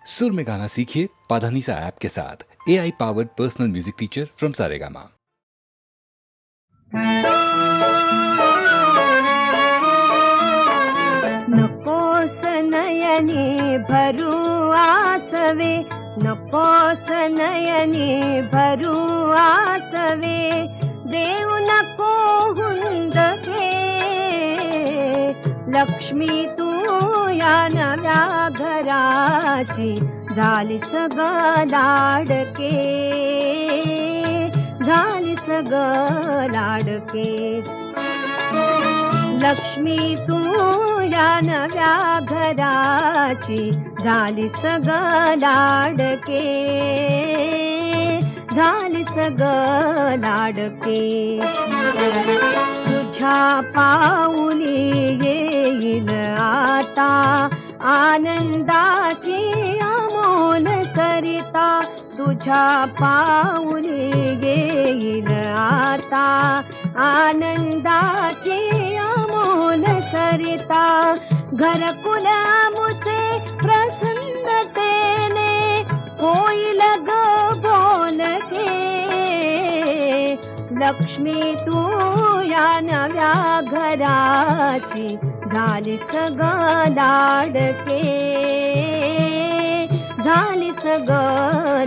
सुर में गाना सीखिए पाधानीसा ऐप के साथ। AI powered personal music teacher from Saregama. नकोस नयनी भरू आसवे, नकोस नयनी भरू आसवे, देव नको हुंदके लक्ष्मी तू या नव्या घराची झालीस ग लाडके, झालीस ग लाडके। लक्ष्मी तू या नव्या घराची झालीस ग लाडके, झालीस ग लाडके। तुझ्या पाऊली येईल आता आनंदाची अमोल सरिता, तुझ्या पाऊली येईल आता आनंदाची अमोल सरिता। घरकुल मुझे प्रसन्नतेने होईल ग बोलके, लक्ष्मी तू या नव्या घराची झालीस ग लाडके, झालीस ग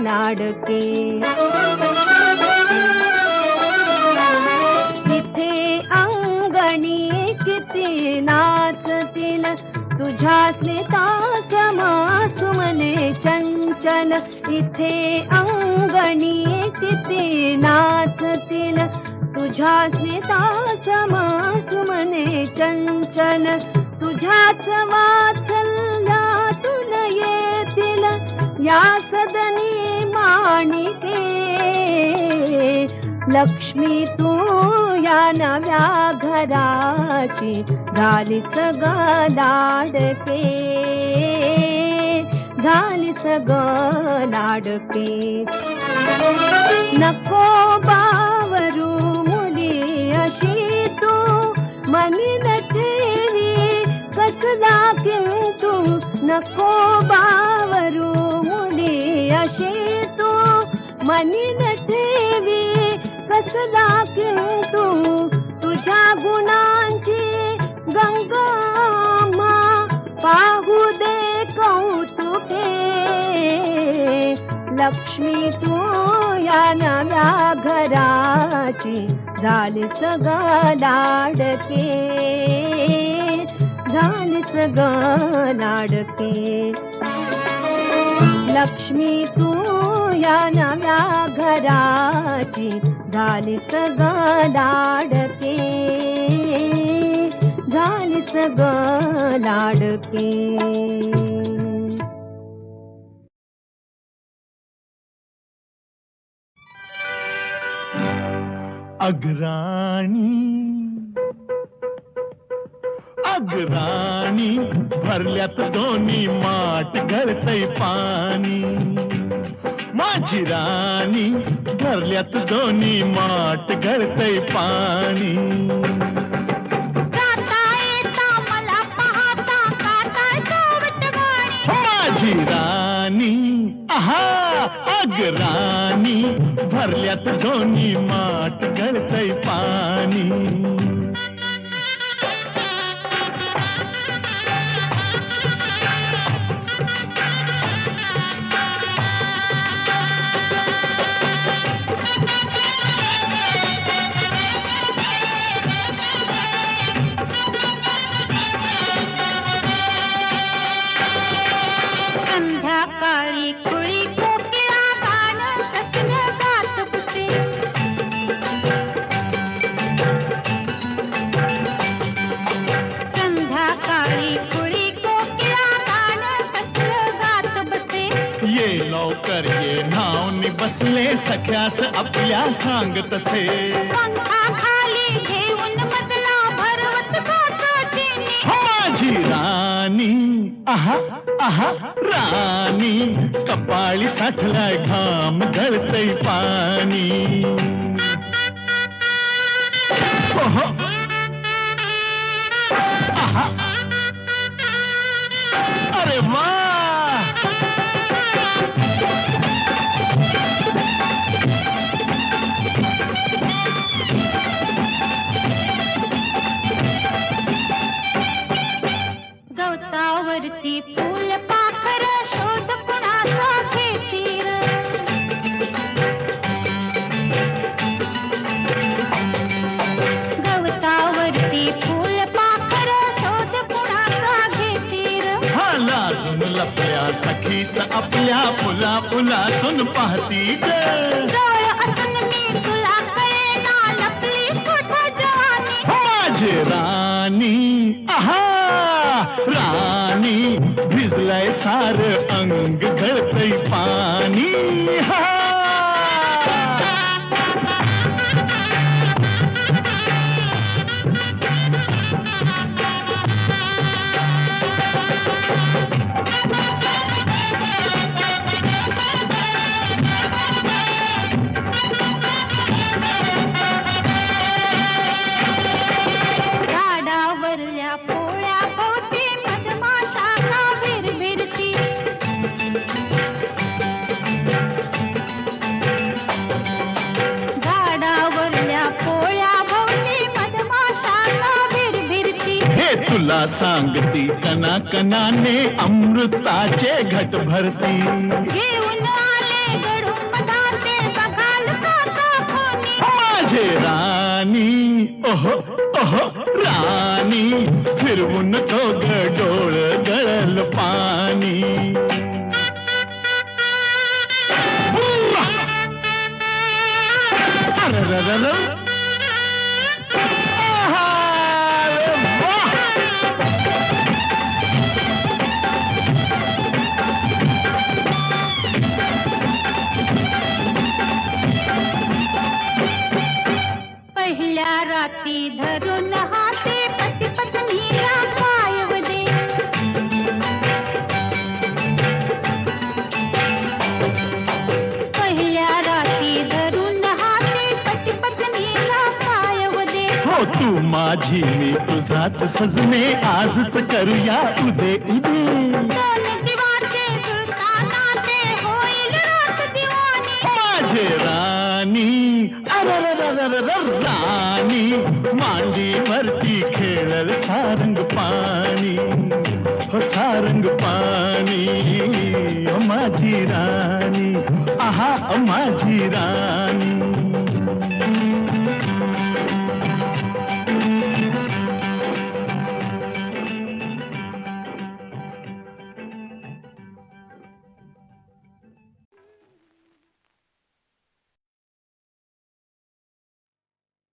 लाडके। इथे अंगणी किती नाचतील तुझ्या स्मिता समा सुमने चंचल, इथे अंगणी किती नाचतील तुझ्या स्मिता समा सुमने चंचल। तुझ्याच वात्सल्यातून येतील या सदनी माणिके, लक्ष्मी तू या नव्या घराची झालीस ग लाडके, झालीस ग लाडके। नको बावरू मुली अशी तू मनी न ठेवी कसला किंतु, नको बावरू मुली अशी तू मनी न ठेवी कसला किंतु, तुझ्या गुणांची गंगामा पाहू दे कौतुके, लक्ष्मी तू या नव्या घराची झालीस ग लाडके, झालीस ग लाडके। लक्ष्मी तू या नव्या घराची झालीस ग लाडके, झालीस ग लाडके। अग्राणी अग्राणी भरल्यात दोन्ही माठ गळतय पाणी, माझी राणी भरल्यात दोन्ही माठ गळतय पाणी। जाता येता मला पाहता काटाय चोवटवाणी, माझी राणी आहा अग्राणी भरल्यात दोन्ही माठ गळतय पाणी। संध्याकाळी कुळी कोकिळा गाणं शक्य गात बसे, संध्याकाळी कुळी कोकिळा गाणं शक्य गात बसे। ये लवकर ये नावनी बसले सख्यास आपल्या सांग तसे, पंखाखाली घेऊन मजला भरवत काकटीने, माझी राणी आहा आहा राणी कपाळी साठलाय घाम गळतय पाणी। ओहो आहा अरे वाह सखीस आपल्या फुला फुलातून पाहती ग. जवळ असून मी तुला कळेना लपली कुठं जवानी. माझे राणी आहा राणी भिजलंय सार अंग गळतय पाणी. हा झाडावरल्या पोळ्या भोवती मधमाशा का भिरभिरती. झाडावरल्या पोळ्या भोवती मधमाशा का भिरभिरती. हे तुला सांगती कना कनाने अमृताचे घट भरती. घेऊन आले गडून मधाचे बघाल काका खोनी. माझे राणी ओहो ओहो राणी फिरवून तो गडोळ गळल पाणी. अरररर. आहा, रे वाह. पहिल्या राती धरून हाते पती पत्नीला पायव दे. पहिल्या राती धरून हाते पती पत्नीला पायव दे. हो तू माझी मी तुझाच सजने आजच करूया उदे उदे. दोन जीवाचे जुळताना ते होईल रात दिवाणी. माझे राणी अरररररर राणी मांडीवरती खेळल सारंग पाणी. हो सारंग पाणी ओ माझी राणी आहा ओ माझी राणी.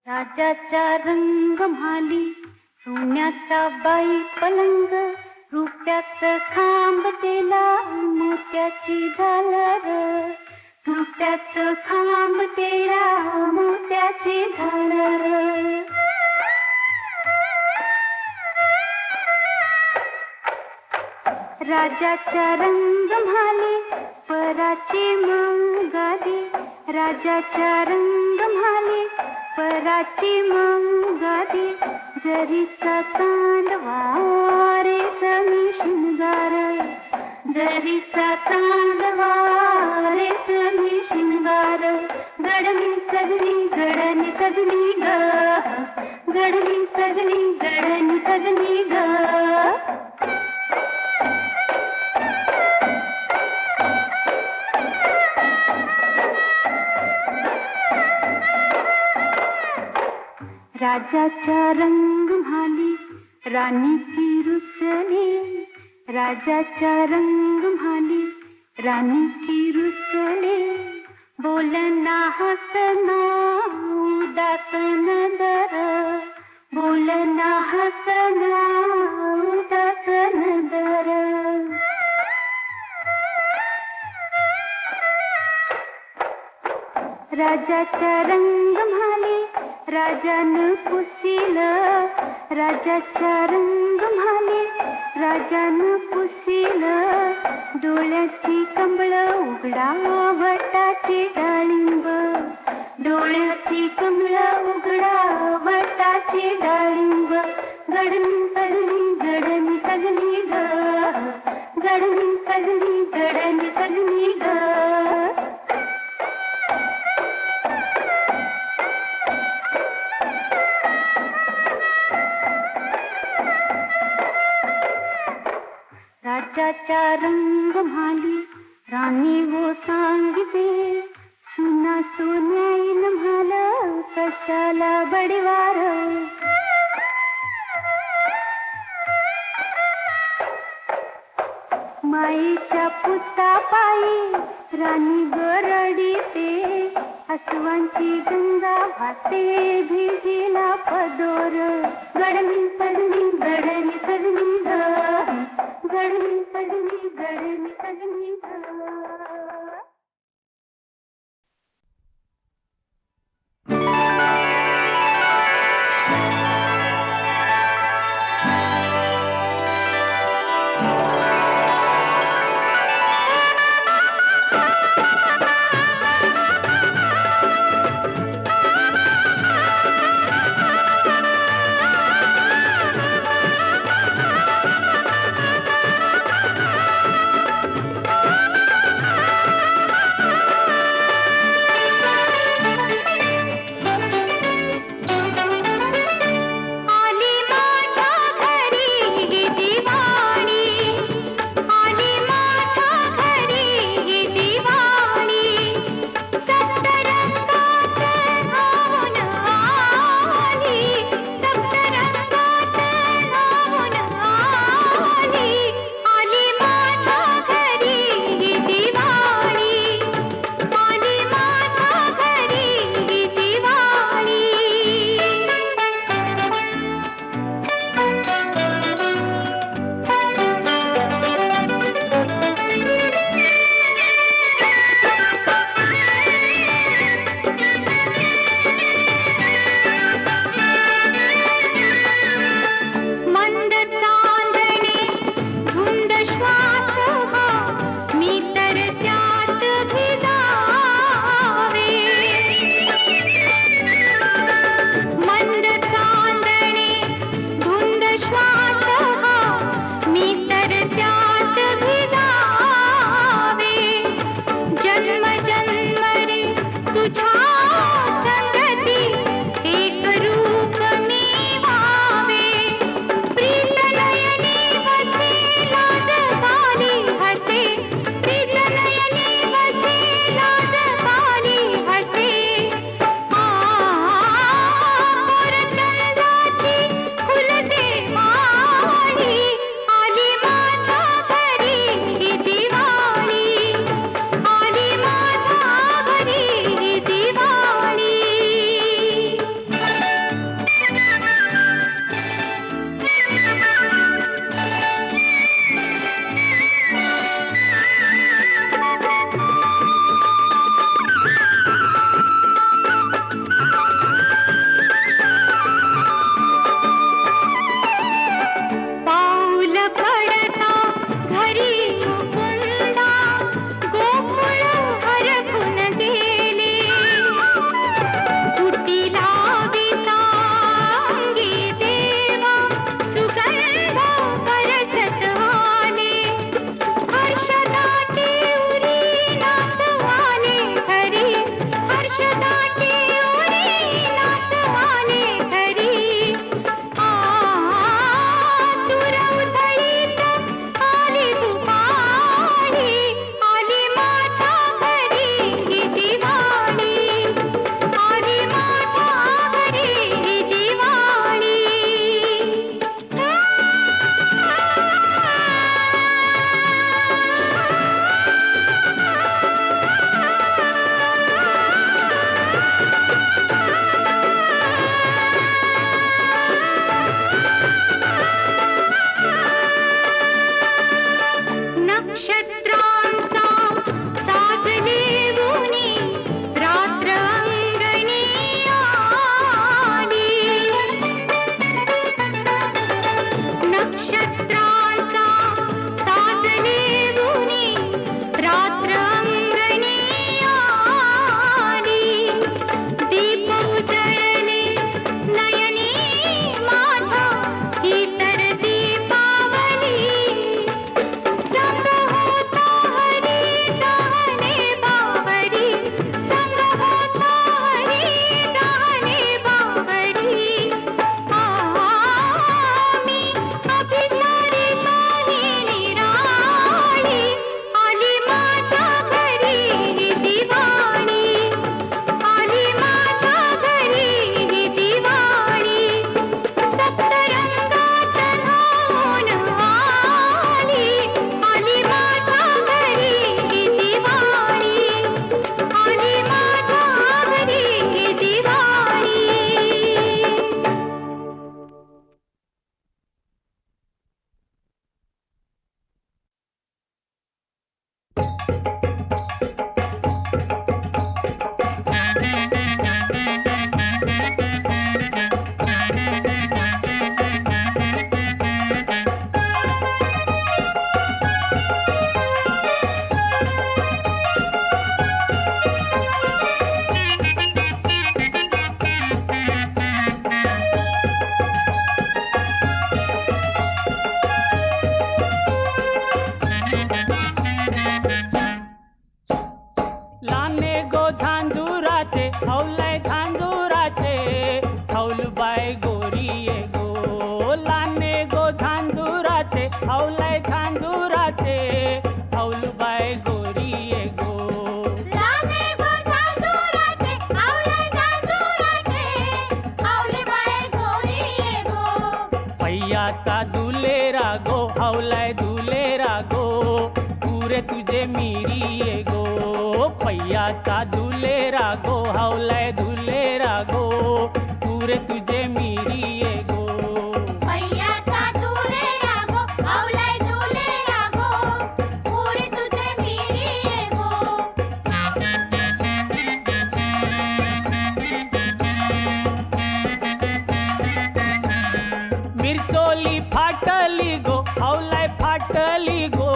राजाच्या रंग म्हाली सोन्याचा बाई पलंग. रुपयाचं खांब तेला मोत्याची झालर. रुपयाचं खांब तेला मोत्याची झालर. राजाच्या रंग म्हाली पराची मंगाली. राजाच्या रंग म्हाली पराची मंगाली. जरीचा चांदवा रेशमी शृंगार. जरीचा चांदवा रेशमी शृंगार. गडमी सजनी गडनी सजनी ग. गडमी सजनी गडनी सजनी ग. राजाच्या रंग म्हाली राणी की रुसली. राजाच्या रंग म्हाली राणी की रुसली. बोलना हसना उदासन दर. बोलना हसना उदासन दर. राजाच्या रंग म्हाली राजानं पुसील. राजाच्या रंग म्हाली राजानं पुसील. डोळ्याची कमळ उघडा वटाची डाळिंब. डोळ्याची कमळ उघडा वटाची डाळिंब. गडनी सजनी गडनी सजनी ग. गडनी सजनी गडनी सजनी ग. राजाच्या रंग म्हाली राणी वो सांगते. सुना सोन्याईन म्हाला कशाला बडीवार. माईच्या पुतापायी राणी गरडीते अस्वांची गंगा वाहते भिजीला पदोर गडली सडली गडली सडली ग गडली सडली गडली सडली ग गो झांजुराचे हौलय झांजुराचे हौलबाई गोरी ये गो लाने गो झांजुराचे हौलय झांजुराचे हौलबाई गोरी ये गो लाने गो झांजुराचे हौलय झांजुराचे हौलबाई गोरी ये गो पैयाचा दुलेरा गो हौलय दुलेरा गो पुरे तुझे मिरी ये गो पैयाचा दुलेरा गो हौलय दुलेरा गो पुरे तुझे मिरी ये गो पैयाचा दुलेरा गो हौलय दुलेरा गो पुरे तुझे मिरी ये गो मिरचोली फाटली गो हौलय फाटली गो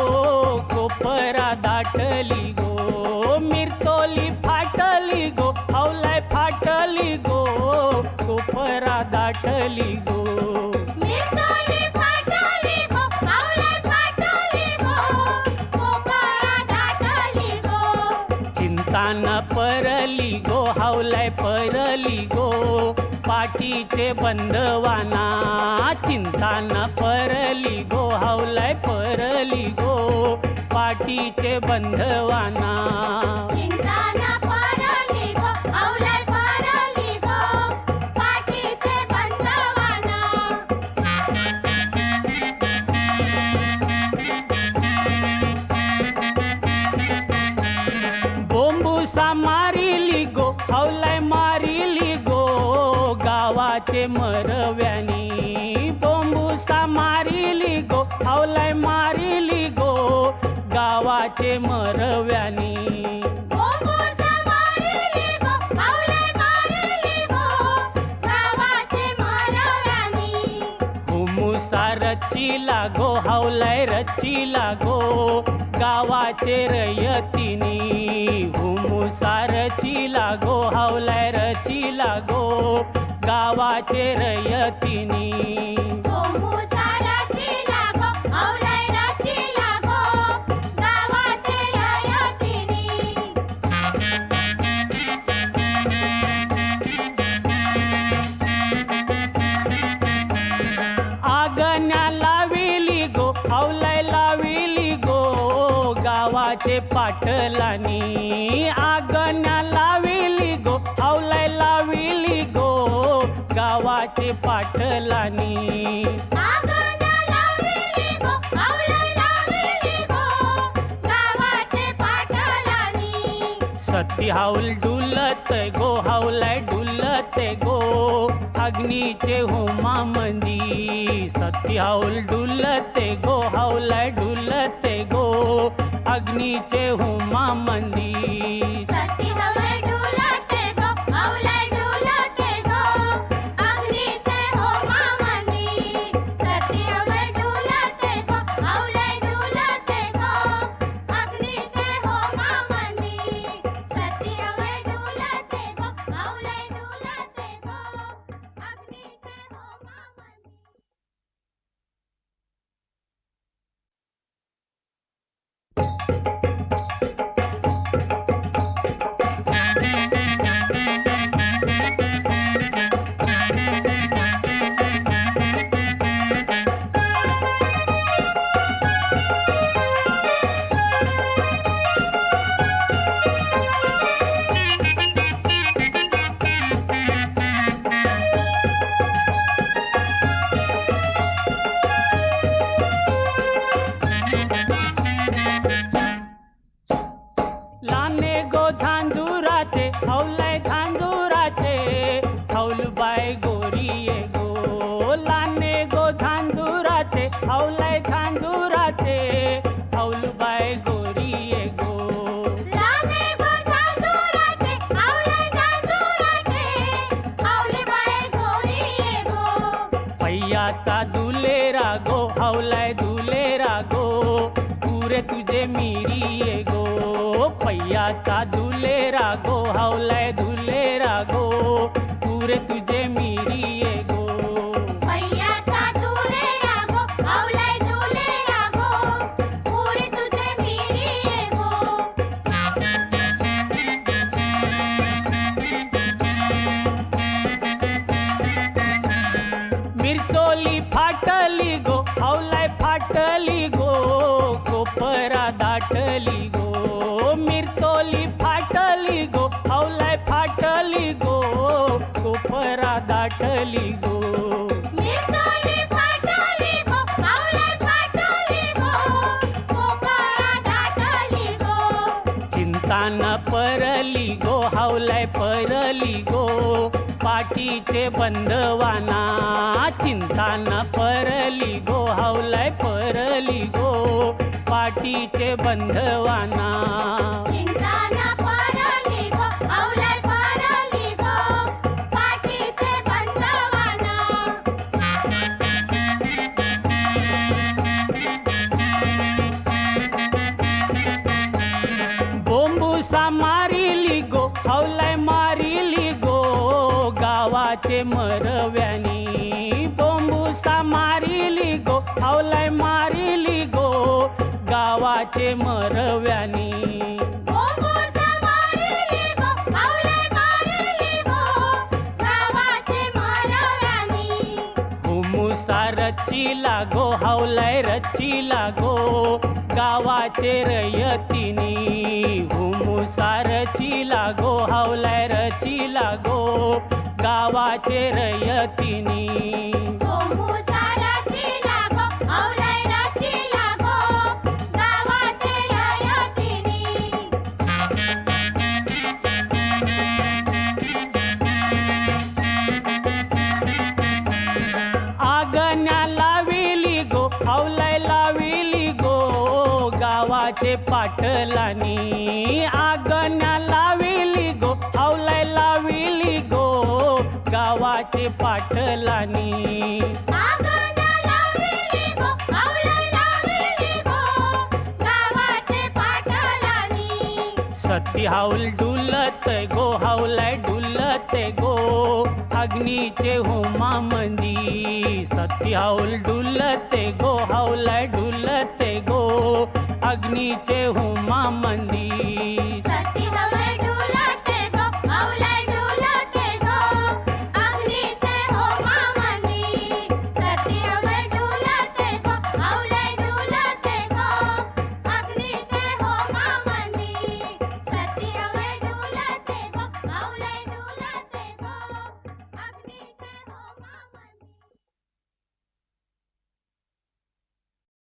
कोपरा दाटली गो मिरचोली फाटली गो हौलय फाटली गो कोपरा दाटली गो मिरचोली फाटली गो हौलय फाटली गो कोपरा दाटली गो चिंता न परली गो हौलय परली गो पाठीचे बंधवाना चिंता न परली गो हौलय परली गो पाठीचे बंधवाना चिंता न परली गो हौलय परली गो पाठीचे बंधवाना बोंबुसा मारिली गो हौलय मारिली गो गावाचे मरव्यानी बोंबुसा मारिली गो हौलय मारिली गो गावाचे मरव्यानी बोंबुसा मारिली गो हौलय मारिली गो गावाचे मरव्यानी हुमुसा रचिला गो हौलय रचिला गो गावाचे रयतिनी हुमुसा रचिला गो हौलय रचिला गो गावाचे रयतिनी बोंबुसा रचिला गो हौलय रचिला गो गावाचे रयतिनी आगण्या लाविली गो हौलय लाविली गो गावाचे पाटलानी आगण्या लाविली गो हौलय लाविली गो गावाचे पाटलानी आगण्या लाविली गो हौलय लाविली गो गावाचे पाटलानी सती हाऊल डुलत गो हौलय डुलत गो अग्नीचे होमा मंदी सती हाऊल डुलत गो हौलय डुलत गो अग्नीचे होमा मंदी सती हौलय डुलते गो हौलय डुलते गो अग्नीचे होमा मंदी सती हौलय डुलते गो हौलय डुलते गो अग्नीचे होमा मंदी सती हौलय डुलते गो हौलय डुलते गो अग्नीचे होमा मंदी लाने गो झांजुराचे हौलय झांजुराचे हौलबाई गोरी ये गो लाने गो झांजुराचे हौलय झांजुराचे हौलबाई गोरी ये गो लाने गो झांजुराचे हौलय झांजुराचे हौलबाई गोरी ये गो पैयाचा दुलेरा गो हौलय दुलेरा गो पुरे तुझे मिरी ये गो पैयाचा दुलेरा गो हौलय दुलेरा गो पुरे तुझे मिरी ये गो पैयाचा दुलेरा गो हौलय दुलेरा गो पुरे तुझे मिरी ये गो फाटली गो मिरचोली फाटली गो हवलाय फाटली गो कोपरा दाटली गो मिरचोली फाटली गो आवलाई फाटली गो कोपरा दाटली गो चिंता न परली गो हवलाय परली गो पाठीचे बंधवाना चिंता न परली गो हवलाय परली गो पाठीचे बंधवाना चिंता न परली गो आवलाई परली गो पाठीचे बंधवाना बोंबुसा मारिली गो हवलाय मारिली गो गावाचे मरव्यानी बोंबुसा मारिली गो हवलाय मारिली गो गावाचे मरव्यानी बोंबुसा मारिली गो आवलाई मारिली गो गावाचे मरव्यानी हुमुसा रचिला गो हवलाय रचिला गो गावाचे रयतीनी हुमुसा रचिला गो हवलाय रचिला गो गावाचे रयतीनी बोंबुसा रचिला गो आवलाई रचिला गो गावाचे रयतीनी आगण्या लाविली गो हवलाय लाविली गो गावाचे पाटलानी आगण्या लाविली गो हवलाय लाविली गो गावाचे पाटलानी आगण्या लाविली गो आवलाई लाविली गो गावाचे पाटलानी सती हाऊल डुलत गो हवलाय डुलत गो अग्नीचे हुमा मंदी सती हाऊल डुलत गो हवलाय डुलत गो अग्नीचे हुमा मंदी